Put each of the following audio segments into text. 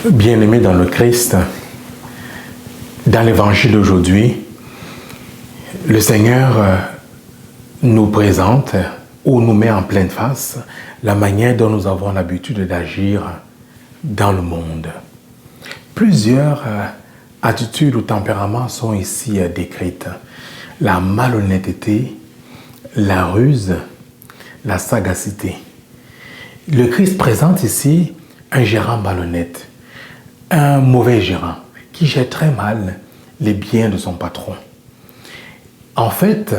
Bien-aimés dans le Christ, dans l'évangile d'aujourd'hui, le Seigneur nous présente ou nous met en pleine face la manière dont nous avons l'habitude d'agir dans le monde. Plusieurs attitudes ou tempéraments sont ici décrites. La malhonnêteté, la ruse, la sagacité. Le Christ présente ici un gérant malhonnête, un mauvais gérant qui gère très mal les biens de son patron. En fait,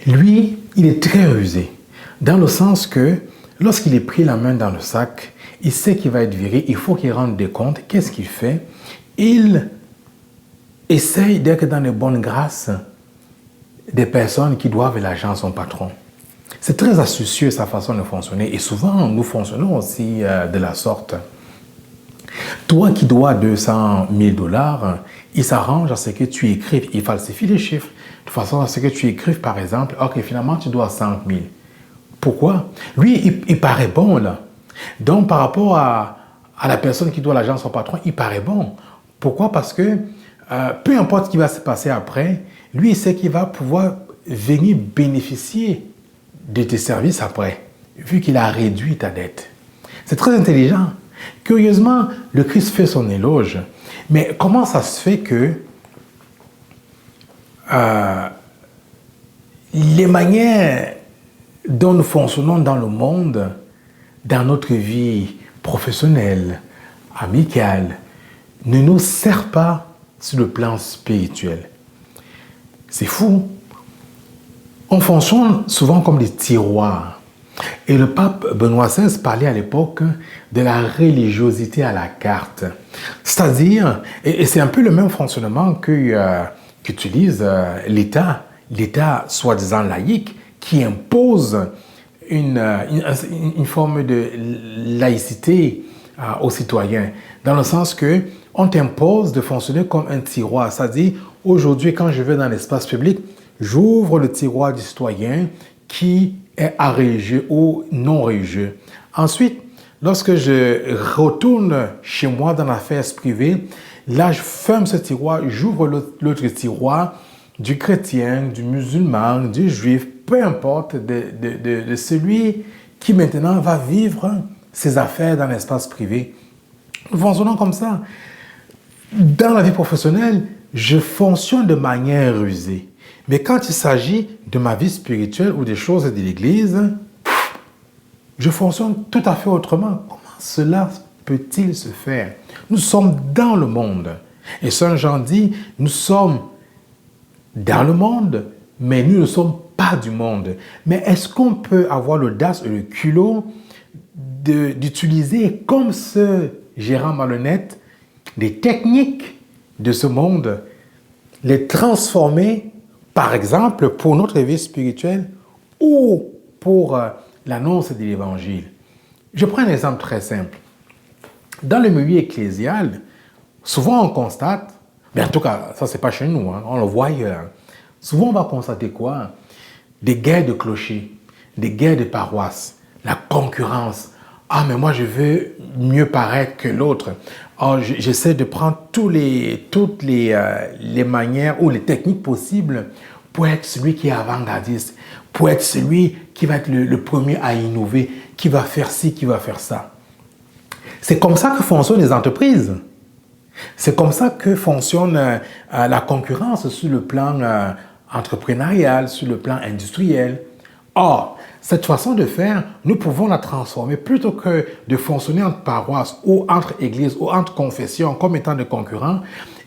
lui, il est très rusé, dans le sens que lorsqu'il est pris la main dans le sac, il sait qu'il va être viré, il faut qu'il rende des comptes. Qu'est-ce qu'il fait? Il essaye d'être dans les bonnes grâces des personnes qui doivent l'argent à son patron. C'est très astucieux sa façon de fonctionner et souvent nous fonctionnons aussi de la sorte. Toi qui dois 200 000 $, il s'arrange à ce que tu écrives, il falsifie les chiffres de façon à ce que tu écrives par exemple, ok, finalement tu dois 5 000. Pourquoi? Lui, il paraît bon là. Donc par rapport à la personne qui doit l'argent à son patron, il paraît bon. Pourquoi? Parce que peu importe ce qui va se passer après, lui il sait qu'il va pouvoir venir bénéficier de tes services après, vu qu'il a réduit ta dette. C'est très intelligent. Curieusement, le Christ fait son éloge. Mais comment ça se fait que les manières dont nous fonctionnons dans le monde, dans notre vie professionnelle, amicale, ne nous servent pas sur le plan spirituel? C'est fou. On fonctionne souvent comme des tiroirs. Et le pape Benoît XVI parlait à l'époque de la religiosité à la carte. C'est-à-dire, et c'est un peu le même fonctionnement qu'utilise l'État soi-disant laïque, qui impose une forme de laïcité aux citoyens, dans le sens que on t'impose de fonctionner comme un tiroir. C'est-à-dire, aujourd'hui, quand je vais dans l'espace public, j'ouvre le tiroir du citoyen qui est à religieux ou non religieux. Ensuite, lorsque je retourne chez moi dans l'affaire privée, là, je ferme ce tiroir, j'ouvre l'autre tiroir du chrétien, du musulman, du juif, peu importe, de celui qui maintenant va vivre ses affaires dans l'espace privé. Nous fonctionnons comme ça. Dans la vie professionnelle, je fonctionne de manière rusée. Mais quand il s'agit de ma vie spirituelle ou des choses de l'Église, je fonctionne tout à fait autrement. Comment cela peut-il se faire? Nous sommes dans le monde. Et Saint Jean dit, nous sommes dans le monde, mais nous ne sommes pas du monde. Mais est-ce qu'on peut avoir l'audace et le culot d'utiliser, comme ce gérant malhonnête, des techniques de ce monde, les transformer par exemple, pour notre vie spirituelle ou pour l'annonce de l'Évangile? Je prends un exemple très simple. Dans le milieu ecclésial, souvent on constate, mais en tout cas, ça c'est pas chez nous, hein, on le voit ailleurs. Souvent on va constater quoi? Des guerres de clochers, des guerres de paroisses, la concurrence. Ah, mais moi je veux mieux paraître que l'autre. Oh, j'essaie de prendre toutes les manières ou les techniques possibles pour être celui qui est avant-gardiste, pour être celui qui va être le premier à innover, qui va faire ci, qui va faire ça. C'est comme ça que fonctionnent les entreprises. C'est comme ça que fonctionne la concurrence sur le plan entrepreneurial, sur le plan industriel. Or, cette façon de faire, nous pouvons la transformer plutôt que de fonctionner entre paroisses ou entre églises ou entre confessions comme étant des concurrents.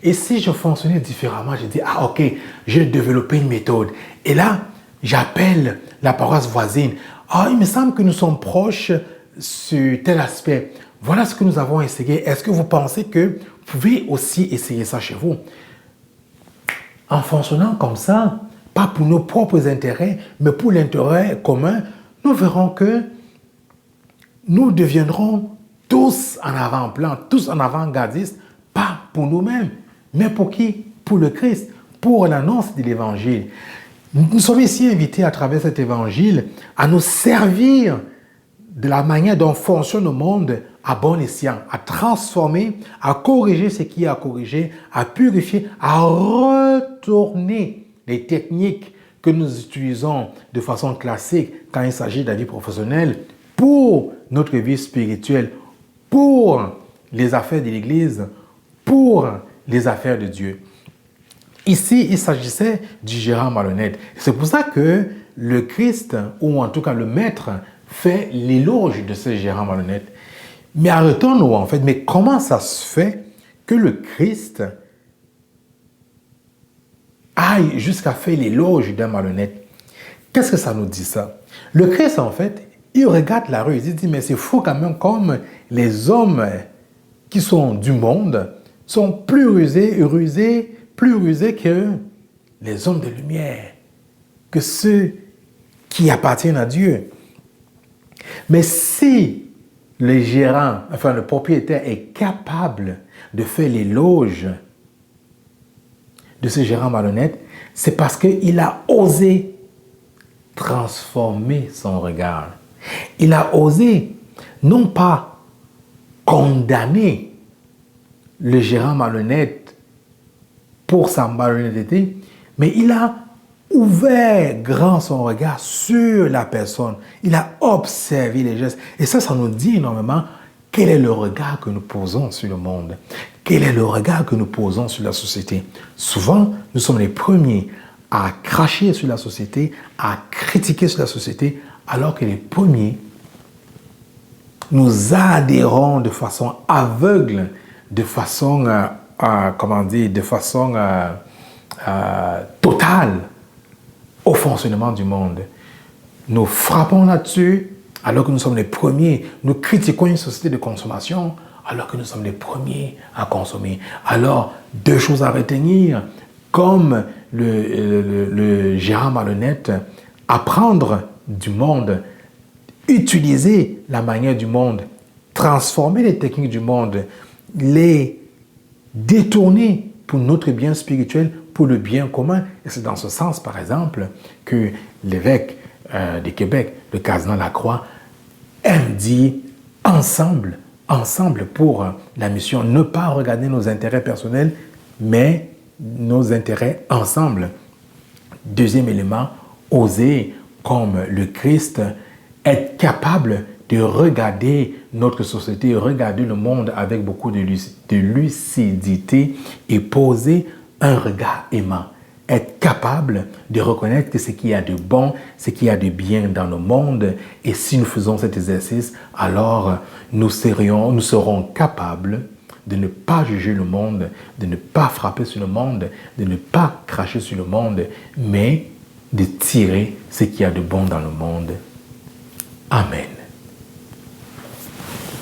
Et si je fonctionnais différemment, je dis, ah ok, j'ai développé une méthode. Et là, j'appelle la paroisse voisine. Ah, il me semble que nous sommes proches sur tel aspect. Voilà ce que nous avons essayé. Est-ce que vous pensez que vous pouvez aussi essayer ça chez vous? En fonctionnant comme ça, pas pour nos propres intérêts, mais pour l'intérêt commun, nous verrons que nous deviendrons tous en avant-plan, tous en avant-gardistes, pas pour nous-mêmes, mais pour qui? Pour le Christ, pour l'annonce de l'Évangile. Nous sommes ici invités à travers cet Évangile à nous servir de la manière dont fonctionne le monde à bon escient, à transformer, à corriger ce qui est à corriger, à purifier, à retourner les techniques que nous utilisons de façon classique quand il s'agit de la vie professionnelle pour notre vie spirituelle, pour les affaires de l'Église, pour les affaires de Dieu. Ici, il s'agissait du gérant malhonnête. C'est pour ça que le Christ, ou en tout cas le Maître, fait l'éloge de ce gérant malhonnête. Mais arrêtons-nous en fait, mais comment ça se fait que le Christ aille jusqu'à faire l'éloge d'un malhonnête? Qu'est-ce que ça nous dit ça? Le Christ en fait, il regarde la rue, il dit mais c'est fou quand même comme les hommes qui sont du monde sont plus rusés que les hommes de lumière, que ceux qui appartiennent à Dieu. Mais si le gérant, enfin le propriétaire est capable de faire l'éloge de ce gérant malhonnête, c'est parce qu'il a osé transformer son regard. Il a osé non pas condamner le gérant malhonnête pour sa malhonnêteté, mais il a ouvert grand son regard sur la personne. Il a observé les gestes. Et ça nous dit énormément quel est le regard que nous posons sur le monde. Quel est le regard que nous posons sur la société. Souvent, nous sommes les premiers à cracher sur la société, à critiquer sur la société, alors que les premiers, nous adhérons de façon aveugle, de façon, totale au fonctionnement du monde. Nous frappons là-dessus alors que nous sommes les premiers. Nous critiquons une société de consommation alors que nous sommes les premiers à consommer. Alors, deux choses à retenir, comme le gérant malhonnête, apprendre du monde, utiliser la manière du monde, transformer les techniques du monde, les détourner pour notre bien spirituel, pour le bien commun. Et c'est dans ce sens, par exemple, que l'évêque de Québec, le cardinal Lacroix, aime dire ensemble pour la mission, ne pas regarder nos intérêts personnels, mais nos intérêts ensemble. Deuxième élément, oser, comme le Christ, être capable de regarder notre société, regarder le monde avec beaucoup de lucidité et poser un regard aimant. Être capable de reconnaître que ce qu'il y a de bon, ce qu'il y a de bien dans le monde. Et si nous faisons cet exercice, alors nous serons capables de ne pas juger le monde, de ne pas frapper sur le monde, de ne pas cracher sur le monde, mais de tirer ce qu'il y a de bon dans le monde. Amen.